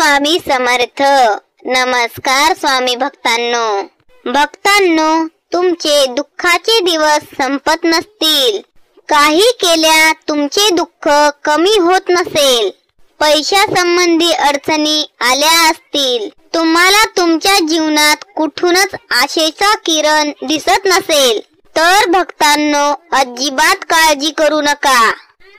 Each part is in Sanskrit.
स्वामी समर्थ। नमस्कार स्वामी भक्तांनो, तुमचे दुःखाचे दिवस संपत नसतील, काही केल्या तुमचे दुःख कमी होत नसेल, पैशा संबंधी अडचणी आल्या असतील, तुम्हाला तुमच्या जीवनात कुठूनच आशेचा किरण दिसत नसेल, तर भक्तांनो अजिबात काळजी करू नका।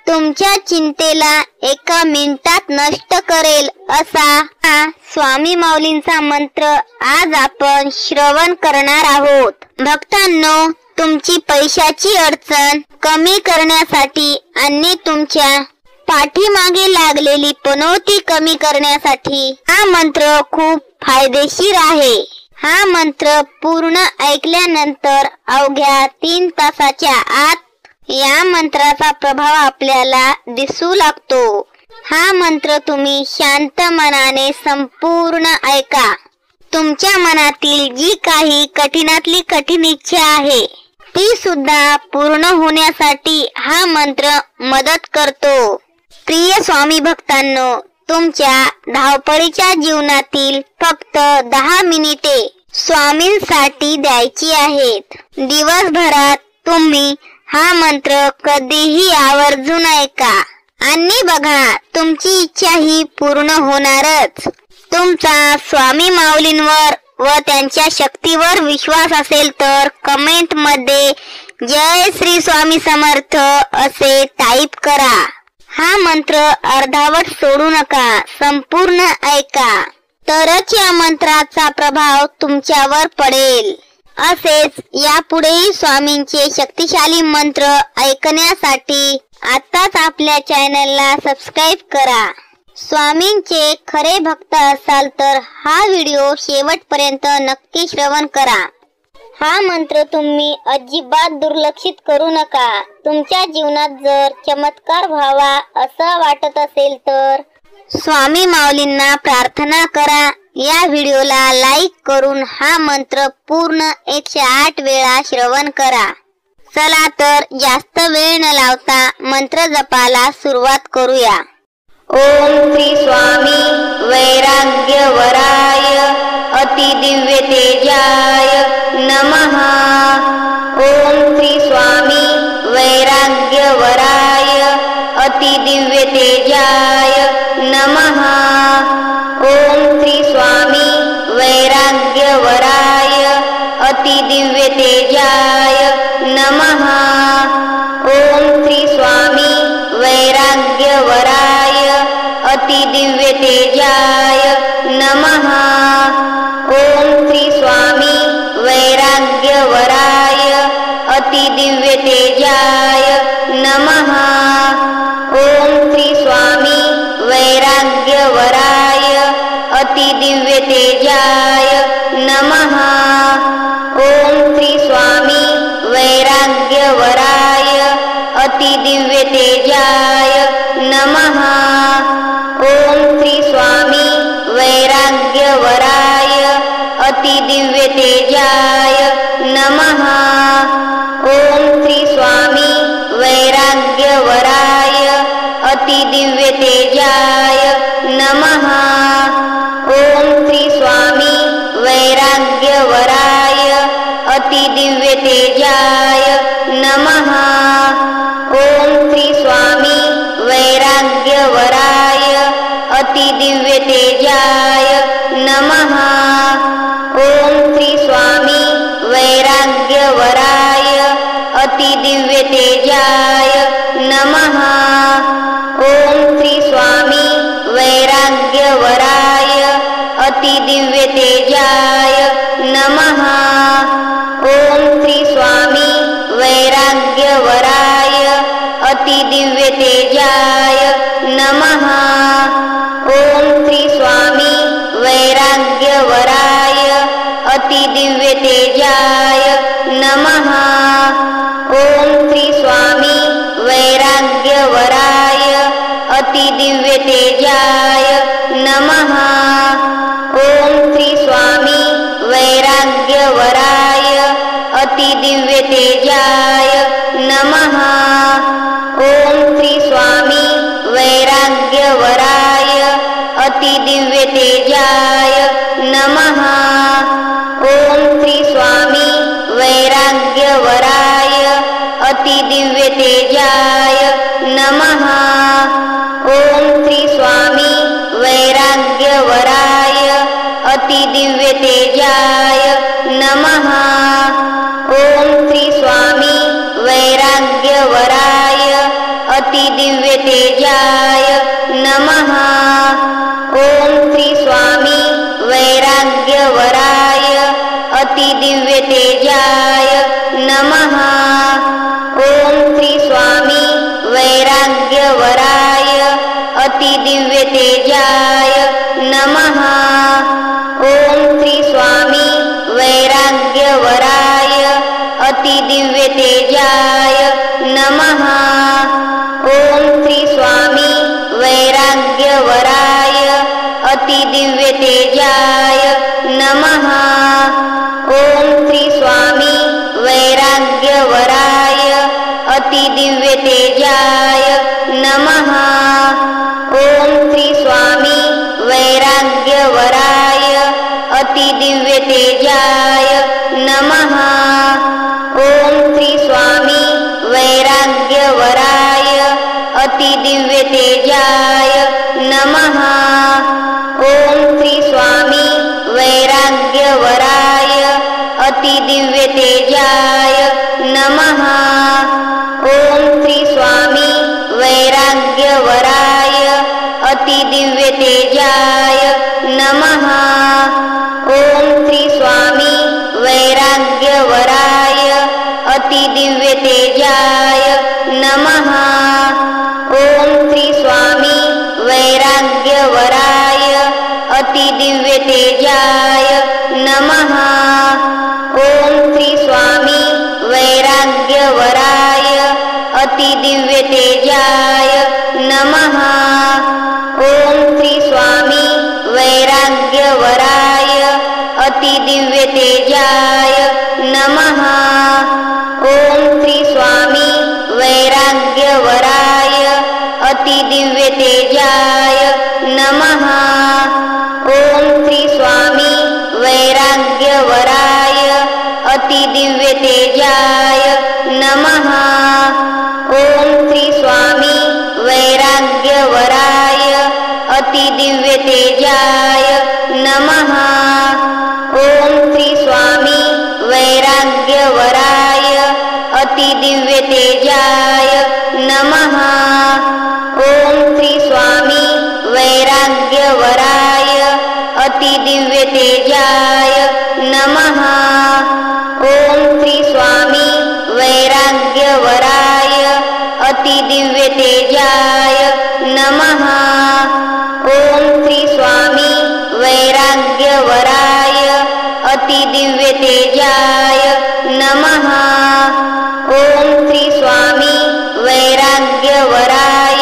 तुमच्या चिंतेला एका मिनिटात नष्ट करेल असा हा स्वामी माऊलींचा मंत्र आज आपण श्रवण करणार आहोत। भक्तांनो, तुमची पैशाची अडचण कमी करण्यासाठी आणि तुमच्या पाठीमागे लागलेली पनौती कमी करण्यासाठी हा मंत्र खूप फायदेशीर आहे। हा मंत्र पूर्ण ऐकल्यानंतर अवघ्या 3 तासाच्या आत या मंत्राचा प्रभाव आपल्याला दिसू लागतो। हा मंत्र तुम्ही शांत मनाने संपूर्ण ऐका। तुमच्या मनातील जी काही कठीणातली कठीण इच्छा आहे ती सुद्धा पूर्ण होण्यासाठी हा मंत्र मदत करतो। प्रिय स्वामी भक्तांनो, तुमच्या धावपळीच्या जीवनातील फक्त 10 मिनिटे स्वामींसाठी द्यायची आहेत। दिवसभरात तुम्ही हा मंत्र कधीही आवर्जून ऐका आणि बघा, तुमची इच्छा ही पूर्ण होणारच। तुमचा स्वामी माऊलींवर व त्यांच्या शक्तीवर विश्वास असेल तर कमेंट मध्ये जय श्री स्वामी समर्थ असे टाईप करा। हा मंत्र अर्धावट सोडू नका, संपूर्ण ऐका, तरच या मंत्राचा प्रभाव तुमच्यावर पडेल। असेच यापुढेही स्वामींचे शक्तिशाली मंत्र ऐकण्यासाठी आताच आपल्या चॅनलला सबस्क्राईब करा। स्वामींचे खरे भक्त असाल तर हा व्हिडिओ शेवटपर्यंत नक्की श्रवण करा। हा मंत्र तुम्ही अजिबात दुर्लक्षित करू नका। तुमच्या जीवनात जर चमत्कार व्हावा असं वाटत असेल तर स्वामी माऊलींना प्रार्थना करा। या व्हिडिओला लाईक करून हा मंत्र पूर्ण 108 वेळा श्रवण करा। चला तर जास्त वेळ न लावता मंत्र जपाला सुरुवात करूया। ओम श्री स्वामी वैराग्य वराय अति दिव्य तेजाय नमः। ओम श्री स्वामी वैराग्य वराय अति दिव्य तेजाय नमः। ओम श्री स्वामी वैराग्य वराय अति दिव्य तेजाय नमः। ओम श्री स्वामी वैराग्य वराय अति दिव्य तेजाय नमः। ओम श्री स्वामी वैराग्य वराय अति दिव्य तेजाय नमः। ओम श्री स्वामी वैराग्य वराय अति दिव्य तेजाय नमः। ओम श्री स्वामी वैराग्य वराय अति दिव्य तेजाय नमः। ओम श्री स्वामी वैराग्य वराय अति दिव्य तेजाय नमः। ओम श्री स्वामी वैराग्य वराय अति दिव्य तेजाय नमः। ओम श्री स्वामी वैराग्य वराय अति दिव्य तेजाय नमः। ओम श्री स्वामी वैराग्य वराय अति दिव्य तेजाय नमः। ओम श्री स्वामी वैराग्य वराय अति दिव्य तेजाय नमः। ओम श्री स्वामी वैराग्य वराय अति दिव्य तेजाय नमः। ओम श्री स्वामी वैराग्य वराय अति दिव्य तेजाय नमः। ओम श्री स्वामी वैराग्य वराय अति दिव्य तेजाय नमः। ओम श्री स्वामी वैराग्य वराय अति दिव्य तेजाय नमः। ओम श्री स्वामी वैराग्य वराय अति दिव्य तेजाय नमः। ओम श्री स्वामी वैराग्य अतिदिव्यतेजाय नमः। ओम श्री स्वामी वैराग्यवराय अतिदिव्यतेजाय नमः। ओम श्री स्वामी वैराग्यवराय अतिदिव्यतेजाय नमः। ओम श्री स्वामी वैराग्यवराय अतिदिव्यतेजाय नमः। ओम श्री स्वामी वैराग्यवराय अतिदिव्यतेजाय नमः। ओम श्री स्वामी वैराग्यवराय अतिदिव्यतेजाय नमः। ओम श्री स्वामी वैराग्यवराय अतिदिव्यतेजाय नमः। ओम श्री स्वामी वैराग्यवराय अतिदिव्यतेजाय नमः। ओम श्री स्वामी वैराग्यवराय अतिदिव्यतेजाय नमः। ओम श्री स्वामी वैराग्यवराय अतिदिव्यतेजाय नमः। ओम श्री स्वामी वैराग्यवराय अतिदिव्यतेजाय नमः। ओम श्री स्वामी वैराग्यवराय अतिदिव्यतेजाय नमः। ओम श्री स्वामी वैराग्यवराय अतिदिव्यतेजाय नमः। ओम श्री स्वामी वैराग्यवराय अतिदिव्यतेजाय नमः। ओम श्री स्वामी वैराग्यवराय अतिदिव्यतेजाय नमः। ओम श्री स्वामी वैराग्यवराय अतिदिव्यतेजाय नमः। ओम श्री स्वामी वैराग्यवराय अतिदिव्यतेजाय नमः। ओम श्री स्वामी वैराग्यवराय अतिदिव्यतेजाय नमः। ओम श्री स्वामी वैराग्यवराय अतिदिव्यतेजाय नमः। ओम श्री स्वामी वैराग्यवराय अतिदिव्यतेजाय नमः। ओम श्री स्वामी वैराग्यवराय अतिदिव्यतेजाय नमः। ओम श्री स्वामी वैराग्यवराय अतिदिव्यतेजाय नमः। ओम श्री स्वामी वैराग्यवराय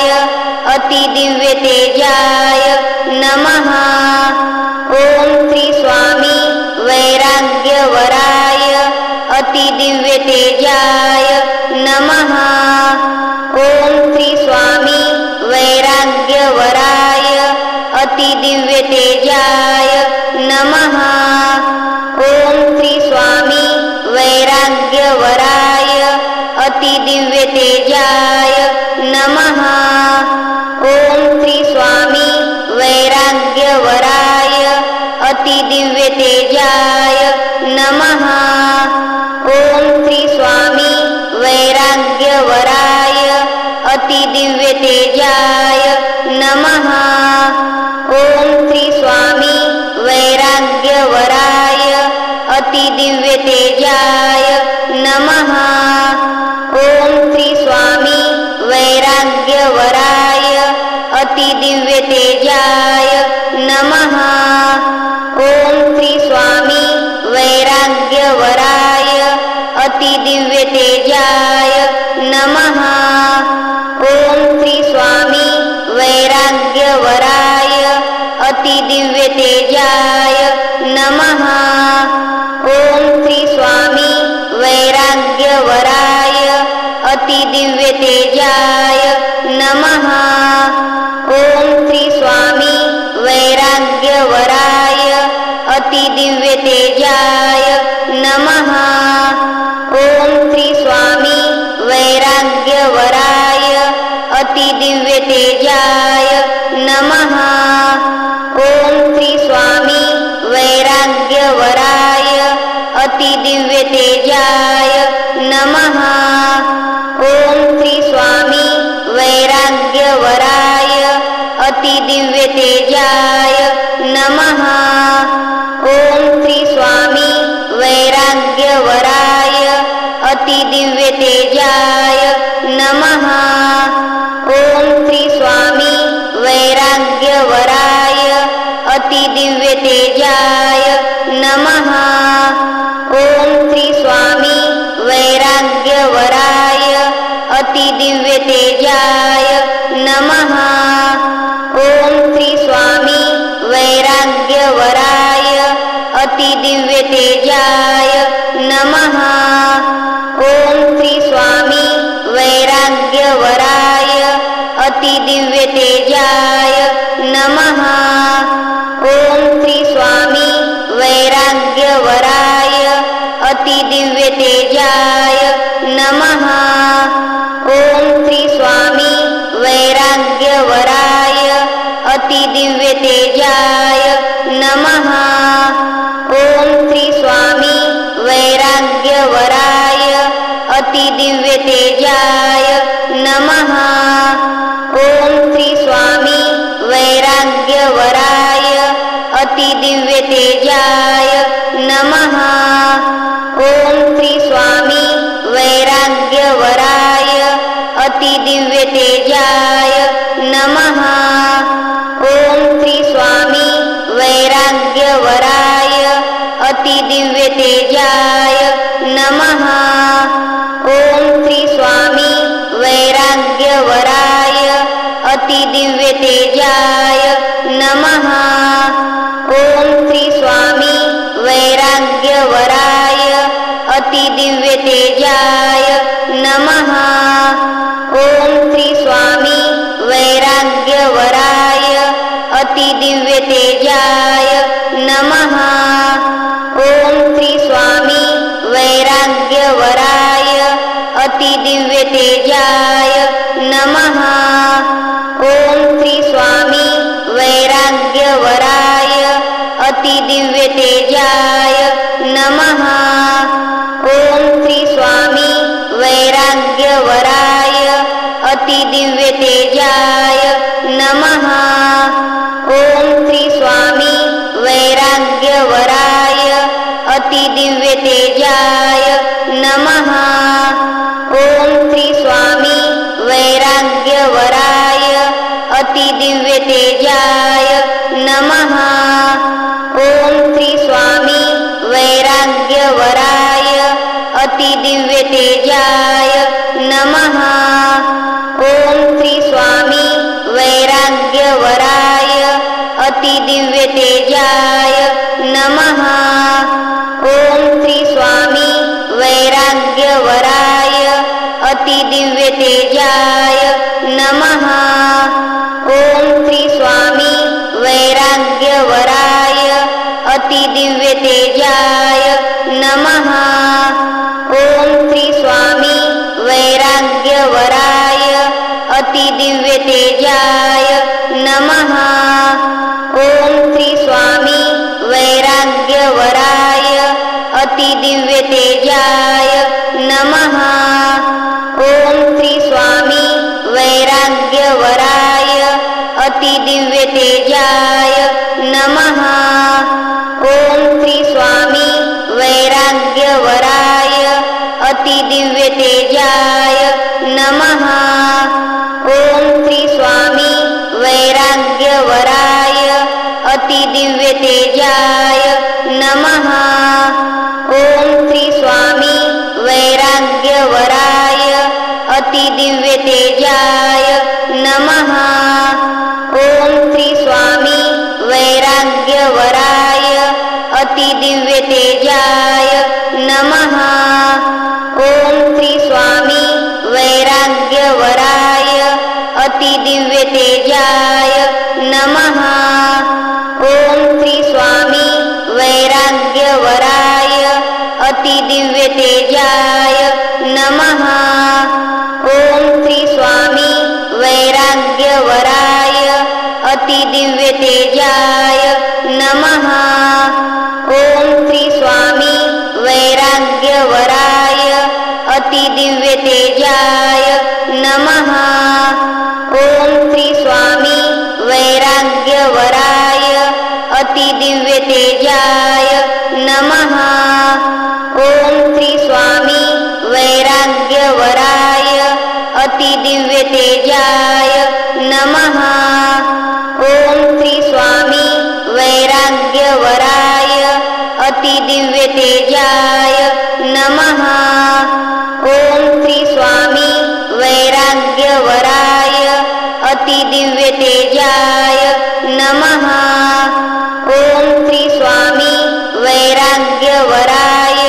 अतिदिव्यतेजाय नमः। ओम श्री स्वामी वैराग्यवराय अतिदिव्यतेजाय नमः। ओम श्री स्वामी वैराग्यवराय अतिदिव्यतेजाय नमः। ओम श्री स्वामी वैराग्यवराय अतिदिव्यतेजाय नमः। ओम श्री स्वामी वैराग्यवराय अतिदिव्यतेजाय नमः। ओम श्री स्वामी वैराग्यवराय अतिदिव्यतेजाय नमः। ओम श्री स्वामी वैराग्यवराय अतिदिव्यतेजाय नमः। ओम श्री स्वामी वैराग्यवराय अतिदिव्यतेजाय नमः। ओम श्री स्वामी वैराग्यवराय अतिदिव्यतेजाय नमः। ओम श्री स्वामी वैराग्यवराय अतिदिव्यतेजाय नमः। ओम श्री स्वामी वैराग्यवराय अतिदिव्यतेजाय नमः। ओम श्री स्वामी वैराग्यवराय अतिदिव्यतेजाय नमः। ओम श्री स्वामी वैराग्यवराय अतिदिव्यतेजाय नमः। ओम श्री स्वामी वैराग्यवराय अतिदिव्यतेजाय नमः। ॐ श्री स्वामी वैराग्यवराय अतिदिव्यतेजाय नमः। ॐ श्री स्वामी वैराग्यवराय अतिदिव्यतेजाय नमः। ॐ श्री स्वामी वैराग्यवराय अतिदिव्यतेजाय नमः। ॐ श्री स्वामी वैराग्यवराय अतिदिव्यतेजाय नमः। ॐ श्री स्वामी वैराग्यवराय अतिदिव्यतेजाय नमः। ॐ श्री स्वामी वैराग्यवराय अतिदिव्यतेजाय नमः। ॐ श्री स्वामी वैराग्यवराय अतिदिव्यतेजाय नमः। ॐ श्री स्वामी वैराग्यवराय अतिदिव्यतेजाय नमः। ॐ श्री स्वामी वैराग्यवराय अतिदिव्यतेजाय नमः। ॐ श्री स्वामी वैराग्यवराय अतिदिव्यतेजाय नमः। ॐ श्री स्वामी वैराग्यवराय अतिदिव्यतेजाय नमः। ॐ श्री स्वामी वैराग्यवराय अतिदिव्यतेजाय नमः। ॐ श्री स्वामी वैराग्यवराय अतिदिव्यतेजाय नमः। ॐ श्री स्वामी वैराग्यवराय अतिदिव्यतेजाय नमः। ॐ श्री स्वामी वैराग्यवराय अतिदिव्यतेजाय नमः। ॐ श्री स्वामी वैराग्यवराय अतिदिव्यतेजाय नमः। ॐ श्री स्वामी वैराग्यवराय अतिदिव्यतेजाय नमः। ॐ श्री स्वामी वैराग्यवराय अतिदिव्यतेजाय नमः। ॐ श्री स्वामी वैराग्यवराय अतिदिव्यतेजाय नमः। ॐ श्री स्वामी वैराग्यवराय अतिदिव्यतेजाय नमः। ॐ श्री स्वामी वैराग्यवराय अतिदिव्यतेजाय नमः। ॐ श्री स्वामी वैराग्यवराय अतिदिव्यतेजाय नमः। ॐ श्री स्वामी वैराग्यवराय अतिदिव्यतेजाय नमः। ॐ श्री स्वामी वैराग्यवराय अतिदिव्यतेजाय नमः। ॐ श्री स्वामी वैराग्यवराय अतिदिव्यतेजाय नमः। ॐ श्री स्वामी वैराग्यवराय अतिदिव्यतेजाय नमः। ॐ श्री स्वामी वैराग्यवराय अतिदिव्यतेजाय नमः। ॐ श्री स्वामी वैराग्यवराय अतिदिव्यतेजाय नमः। ॐ श्री स्वामी वैराग्यवराय अतिदिव्यतेजाय नमः। ॐ श्री स्वामी वैराग्यवराय अतिदिव्यतेजाय नमः। ॐ श्री स्वामी वैराग्यवराय अतिदिव्यतेजाय नमः। ॐ श्री स्वामी वैराग्यवराय अतिदिव्यतेजाय नमः। ॐ श्री स्वामी वैराग्यवराय अतिदिव्यतेजाय नमः। ॐ श्री स्वामी वैराग्यवराय अतिदिव्यतेजाय नमः। ॐ श्री स्वामी वैराग्यवराय अतिदिव्यतेजाय नमः। ॐ श्री स्वामी वैराग्यवराय अतिदिव्यतेजाय नमः। ॐ श्री स्वामी वैराग्यवराय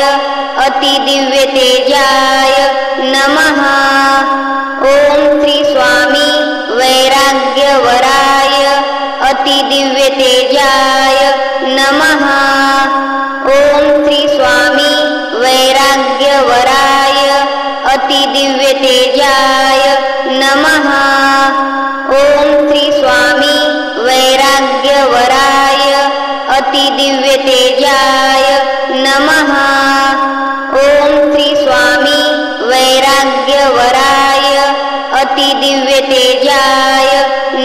अतिदिव्यतेजाय नमः। ॐ श्री स्वामी वैराग्यवराय अतिदिव्यतेजाय नमः। ॐ श्री स्वामी वैराग्यवराय अतिदिव्यतेजाय नमः। ॐ श्री स्वामी वैराग्यवराय अतिदिव्यतेजाय नमः। ॐ श्री स्वामी वैराग्यवराय अतिदिव्यतेजाय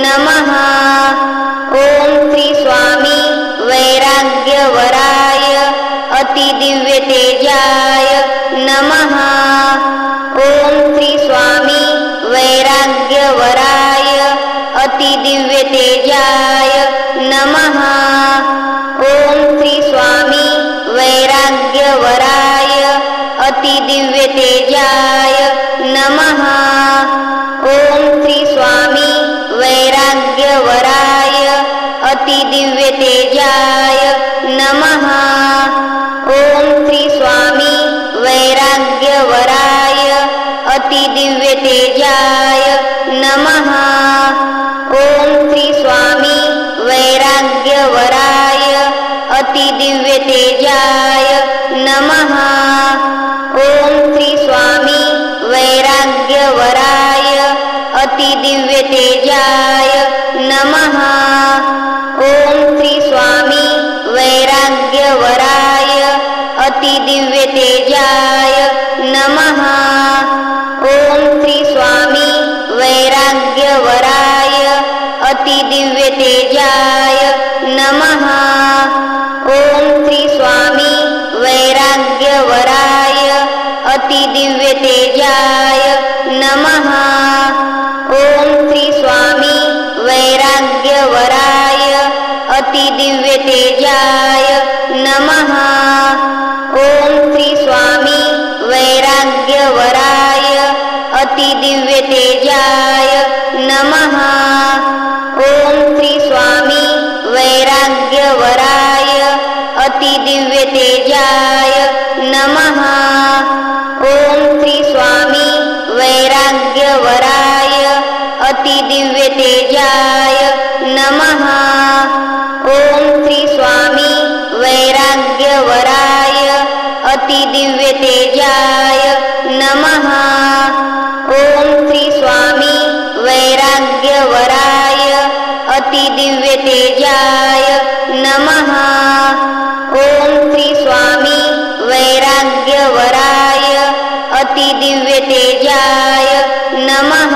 नमः। ॐ श्री स्वामी वैराग्यवराय अतिदिव्यतेजाय नमः। ॐ श्री स्वामी वैराग्यवराय अतिदिव्यतेजाय नमः। ॐ श्री स्वामी वैराग्यवराय अतिदिव्यतेजाय नमः। ॐ श्री स्वामी वैराग्यवराय अतिदिव्यतेजाय नमः। ॐ श्री स्वामी वैराग्यवराय अतिदिव्यतेजाय नमः। ॐ श्री स्वामी वैराग्यवराय अतिदिव्यतेजाय नमः। ॐ श्री स्वामी वैराग्यवराय अतिदिव्यतेजाय नमः। ॐ श्री स्वामी वैराग्यवराय अतिदिव्यतेजाय नमः। ॐ श्री स्वामी वैराग्यवराय अतिदिव्यतेजाय नमः। ॐ श्री स्वामी वैराग्यवराय अतिदिव्यतेजाय नमः। ॐ श्री स्वामी वैराग्यवराय अतिदिव्यतेजाय नमः। ॐ श्री स्वामी वैराग्यवराय अतिदिव्यतेजाय नमः। ॐ श्री स्वामी वैराग्यवराय अतिदिव्यतेजाय नमः। ॐ श्री स्वामी वैराग्यवराय अतिदिव्यतेजाय नमः। ॐ श्री स्वामी वैराग्यवराय अतिदिव्यतेजाय नमः। ॐ श्री स्वामी वैराग्यवराय अतिदिव्यतेजाय नमः। ॐ श्री स्वामी वैराग्यवराय अतिदिव्यतेजाय नमः।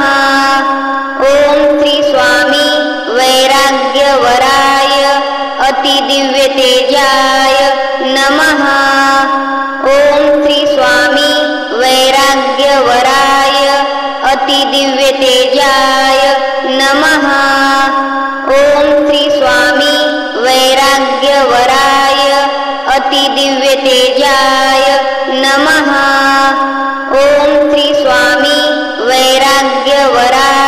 ॐ श्री स्वामी वैराग्यवराय अतिदिव्यतेजाय नमः। ॐ श्री स्वामी वैराग्यवराय अतिदिव्यतेजाय नमः। ॐ श्री स्वामी वैराग्यवराय अतिदिव्यतेजाय नमः। ॐ श्री स्वामी वैराग्यवराय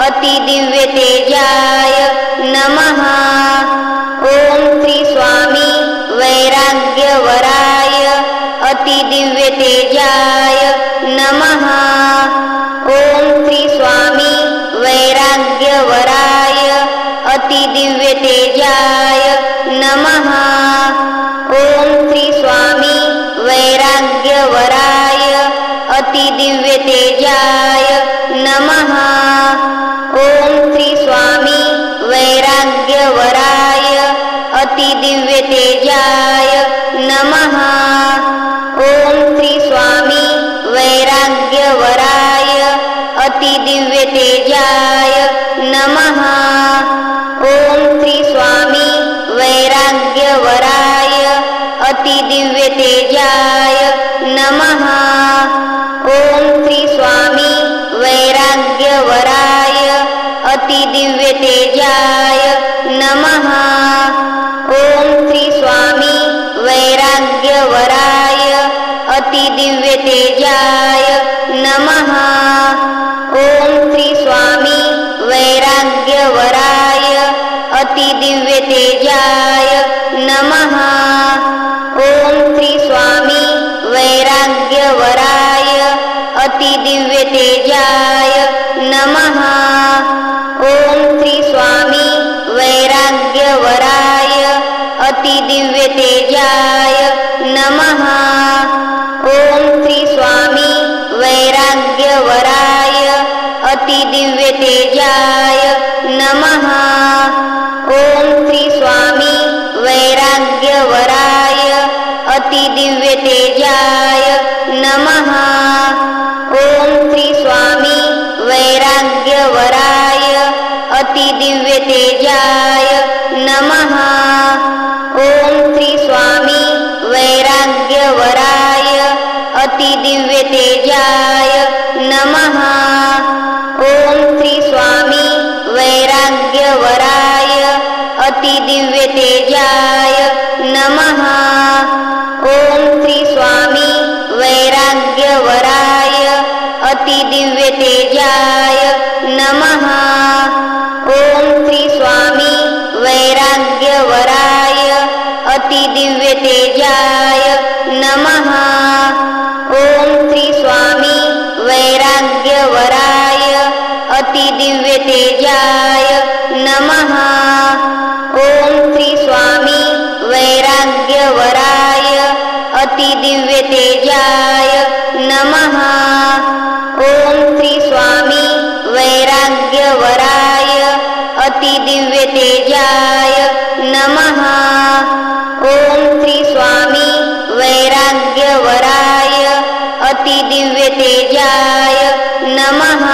अतिदिव्यतेजाय नमः। ॐ श्री स्वामी वैराग्यवराय अतिदिव्यतेजाय नमः। ॐ श्री स्वामी वैराग्यवराय अतिदिव्यतेजाय नमः। ॐ श्री स्वामी वैराग्यवराय अतिदिव्यतेजाय नमः। ॐ श्री स्वामी वैराग्यवराय अतिदिव्यतेजाय नमः। ॐ श्री स्वामी वैराग्यवराय अतिदिव्यतेजाय नमः। ॐ श्री स्वामी वैराग्यवराय अतिदिव्यतेजाय नमः। ॐ श्री स्वामी वैराग्यवराय अतिदिव्यतेजाय नमः। ॐ श्री स्वामी अतिदिव्यतेजाय नमः। ॐ श्री स्वामी वैराग्यवराय अतिदिव्यतेजाय नमः। ॐ श्री स्वामी वैराग्यवराय अतिदिव्यतेजाय नमः। ॐ श्री स्वामी वैराग्यवराय अतिदिव्यतेजाय नमः। ॐ श्री स्वामी वैराग्यवराय अतिदिव्यतेजाय नमः। ॐ श्री स्वामी वैराग्यवराय अतिदिव्यतेजाय नमः। ॐ श्री स्वामी वैराग्यवराय अतिदिव्यतेजाय नमः। ॐ श्री स्वामी वैराग्यवराय अतिदिव्यतेजाय नमः। ॐ श्री स्वामी वैराग्यवराय अतिदिव्यतेजाय नमः। ॐ श्री स्वामी वैराग्यवराय अतिदिव्यतेजाय नमः। ॐ श्री स्वामी वैराग्यवराय अतिदिव्यतेजाय नमः। ॐ श्री स्वामी वैराग्यवराय अतिदिव्यतेजाय नमः। ॐ श्री स्वामी वैराग्यवराय अतिदिव्यतेजाय नमः। ॐ श्री स्वामी वैराग्यवराय अतिदिव्यतेजाय नमः। ॐ श्री स्वामी वैराग्यवराय अतिदिव्यतेजाय नमः।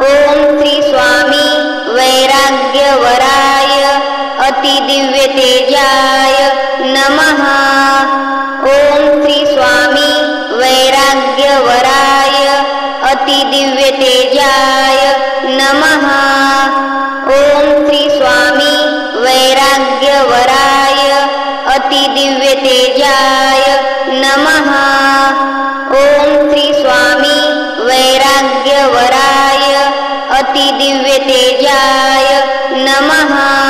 ॐ श्री स्वामी वैराग्यवराय अतिदिव्यतेजाय नमः। ॐ श्री स्वामी वैराग्यवराय अतिदिव्यतेजाय नमः। ॐ श्री स्वामी वैराग्यवराय अतिदिव्यतेजाय नमः। ॐ श्री स्वामी वैराग्यवराय अतिदिव्यतेजाय नमः।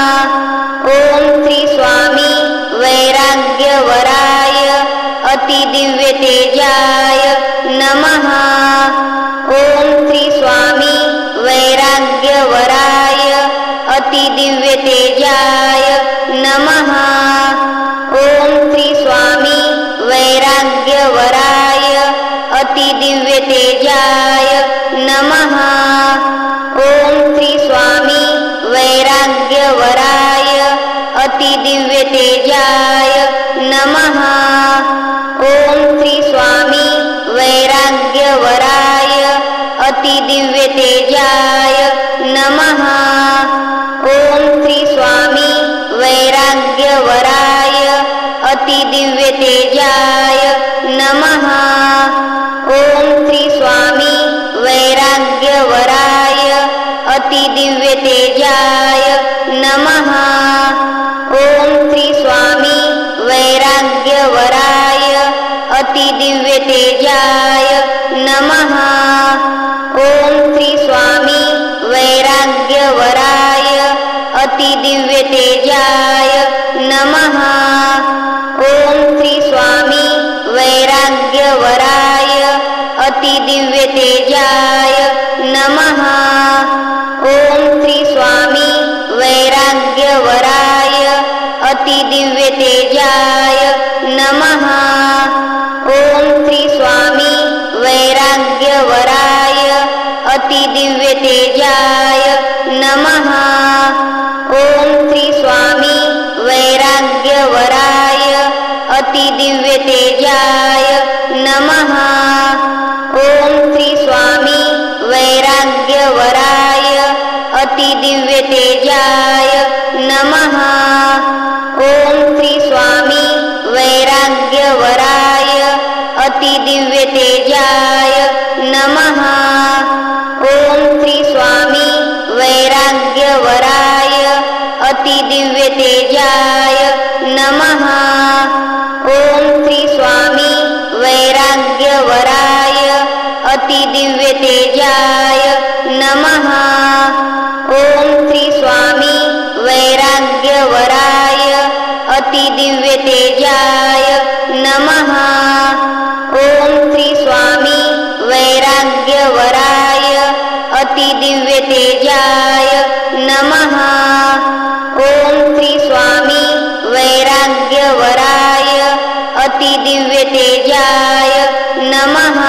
ॐ श्री स्वामी वैराग्यवराय अतिदिव्यतेजाय नमः। ॐ श्री स्वामी वैराग्यवराय अतिदिव्यतेजाय नमः। ॐ श्री स्वामी वैराग्यवराय अतिदिव्यतेजाय नमः। ॐ श्री स्वामी वैराग्यवराय अतिदिव्यतेजाय नमः। ॐ श्री स्वामी वैराग्यवराय अतिदिव्यतेजाय नमः। ॐ श्री स्वामी वैराग्यवराय अतिदिव्यतेजाय नमः। ॐ श्री स्वामी वैराग्यवराय अतिदिव्यतेजाय नमः। ॐ श्री स्वामी वैराग्यवराय अतिदिव्यतेजाय नमः। ॐ श्री स्वामी वैराग्यवराय अतिदिव्यतेजाय नमः। ॐ श्री स्वामी वैराग्यवराय अतिदिव्यतेजाय नमः। ॐ श्री स्वामी वैराग्यवराय अतिदिव्यतेजाय नमः। ॐ श्री स्वामी वैराग्यवराय अतिदिव्यतेजाय नमः। ॐ श्री स्वामी वैराग्यवराय अतिदिव्यतेजाय नमः। ॐ श्री स्वामी वैराग्यवराय अतिदिव्यतेजाय नमः। ॐ श्री स्वामी वैराग्यवराय अतिदिव्यतेजाय नमः। ॐ श्री स्वामी वैराग्यवराय अतिदिव्यतेजाय नमः। ॐ श्री स्वामी वैराग्य तेजाय नमः। ओम श्री स्वामी वैराग्यवराय अतिदिव्य तेजाय नमः। ओम श्री स्वामी वैराग्यवराय अतिदिव्य तेजाय नमः। ओम श्री स्वामी वैराग्यवराय अतिदिव्य तेजाय नमः।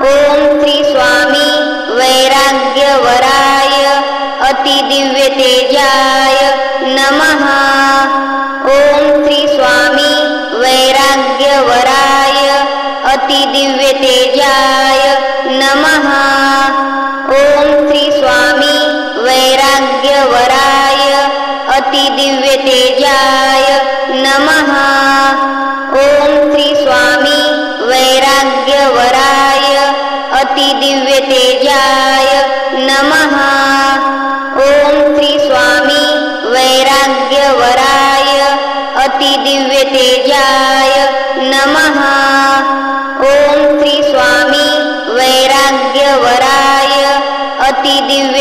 ओम श्री स्वामी वैराग्यवराय अतिदिव्य तेजाय नमः। ओम श्री स्वामी वैराग्यवराय अतिदिव्य तेजाय नमः। ओम श्री स्वामी वैराग्यवराय अतिदिव्य तेजाय नमः। ओम श्री स्वामी वैराग्यवराय अतिदिव्य तेजाय नमः। ओम श्री स्वामी वैराग्यवराय अतिदिव्य तेजाय नमः। ओम श्री स्वामी वैराग्यवराय अतिदिव्य